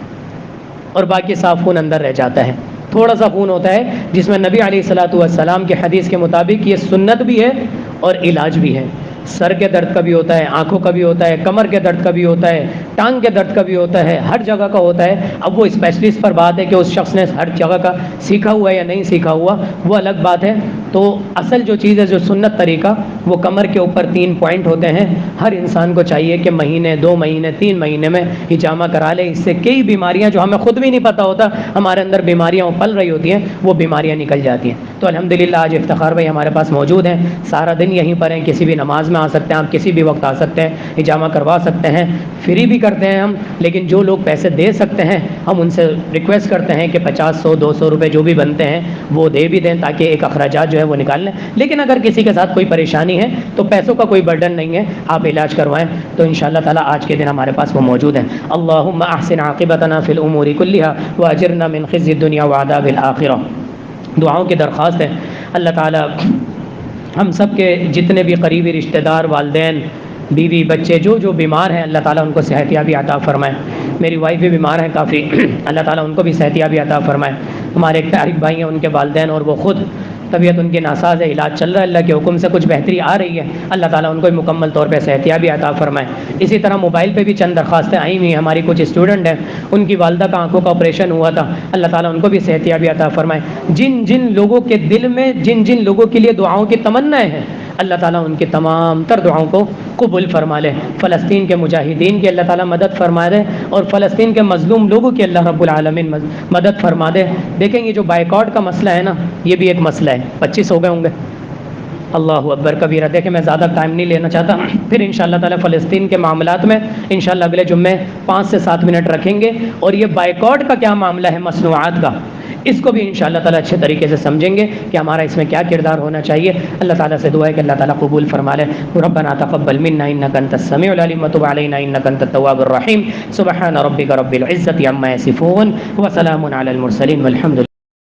اور باقی صاف خون اندر رہ جاتا ہے. تھوڑا سا خون ہوتا ہے جس میں نبی علیہ الصلوۃ والسلام کے حدیث کے مطابق یہ سنت بھی ہے اور علاج بھی ہے. سر کے درد کا بھی ہوتا ہے، آنکھوں کا بھی ہوتا ہے، کمر کے درد کا بھی ہوتا ہے، ٹانگ کے درد کا بھی ہوتا ہے، ہر جگہ کا ہوتا ہے. اب وہ اسپیشلسٹ پر بات ہے کہ اس شخص نے ہر جگہ کا سیکھا ہوا ہے یا نہیں سیکھا ہوا، وہ الگ بات ہے. تو اصل جو چیز ہے جو سنت طریقہ وہ کمر کے اوپر 3 پوائنٹ ہوتے ہیں. ہر انسان کو چاہیے کہ مہینے 2 مہینے 3 مہینے میں حجامہ کرا لے. اس سے کئی بیماریاں جو ہمیں خود بھی نہیں پتہ ہوتا ہمارے اندر بیماریاں پل رہی ہوتی ہیں وہ بیماریاں نکل جاتی ہیں. تو الحمدللہ آج افتخار بھائی ہمارے پاس موجود ہیں. سارا دن یہیں پر ہیں، کسی بھی نماز میں آ سکتے ہیں، آپ کسی بھی وقت آ سکتے ہیں، حجامہ کروا سکتے ہیں. فری بھی کرتے ہیں ہم، لیکن جو لوگ پیسے دے سکتے ہیں ہم ان سے ریکویسٹ کرتے ہیں کہ 50 100 200 روپے جو بھی بنتے ہیں وہ دے بھی دیں تاکہ ایک اخراجات جو ہے وہ نکال لیں. لیکن اگر کسی کے ساتھ کوئی پریشانی ہے تو پیسوں کا کوئی برڈن نہیں ہے، آپ علاج کروائیں. تو انشاءاللہ تعالیٰ آج کے دن ہمارے پاس وہ موجود ہیں. اللہم احسن عاقبتنا فی الامور کلھا واجرنا من خزی الدنیا وعذاب الآخرہ. دعاؤں کی درخواست ہے اللہ تعالیٰ ہم سب کے جتنے بھی قریبی رشتہ دار، والدین، بیوی، بچے جو بیمار ہیں اللہ تعالیٰ ان کو صحت یابی عطا فرمائے. میری وائف بھی بیمار ہیں کافی، اللہ تعالیٰ ان کو بھی صحت یابی عطا فرمائے. ہمارے ایک طارق بھائی ہیں، ان کے والدین اور وہ خود طبیعت ان کی ناساز ہے، علاج چل رہا ہے، اللہ کے حکم سے کچھ بہتری آ رہی ہے. اللہ تعالیٰ ان کو بھی مکمل طور پہ صحت یابی عطا فرمائے. اسی طرح موبائل پہ بھی چند درخواستیں آئی ہوئی ہیں. ہماری کچھ اسٹوڈنٹ ہیں، ان کی والدہ کا آنکھوں کا آپریشن ہوا تھا، اللہ تعالیٰ ان کو بھی صحت یابی عطا فرمائے. جن لوگوں کے دل میں جن لوگوں کے لیے دعاؤں کی تمنائیں ہیں اللہ تعالیٰ ان کی تمام تر دعاؤں کو قبول فرما لے. فلسطین کے مجاہدین کی اللہ تعالیٰ مدد فرما دے، اور فلسطین کے مظلوم لوگوں کی اللہ رب العالمین مدد فرما دے. دیکھیں یہ جو بائیکاٹ کا مسئلہ ہے نا، یہ بھی ایک مسئلہ ہے. 25 ہو گئے ہوں گے. اللہ اکبر کبیرہ. دیکھیں میں زیادہ ٹائم نہیں لینا چاہتا. پھر انشاءاللہ تعالیٰ فلسطین کے معاملات میں انشاءاللہ اگلے جمعے 5 سے 7 منٹ رکھیں گے. اور یہ بائیکاٹ کا کیا معاملہ ہے مصنوعات کا، اس کو بھی انشاءاللہ تعالیٰ اچھے طریقے سے سمجھیں گے کہ ہمارا اس میں کیا کردار ہونا چاہیے. اللہ تعالیٰ سے دعا ہے کہ اللہ تعالیٰ قبول فرما لے. ربنا تقبل منا انک انت السمیع العلیم وتب علینا انک انت التواب الرحیم. سبحان ربک رب العزة عما یصفون وسلام علی المرسلین والحمد للہ.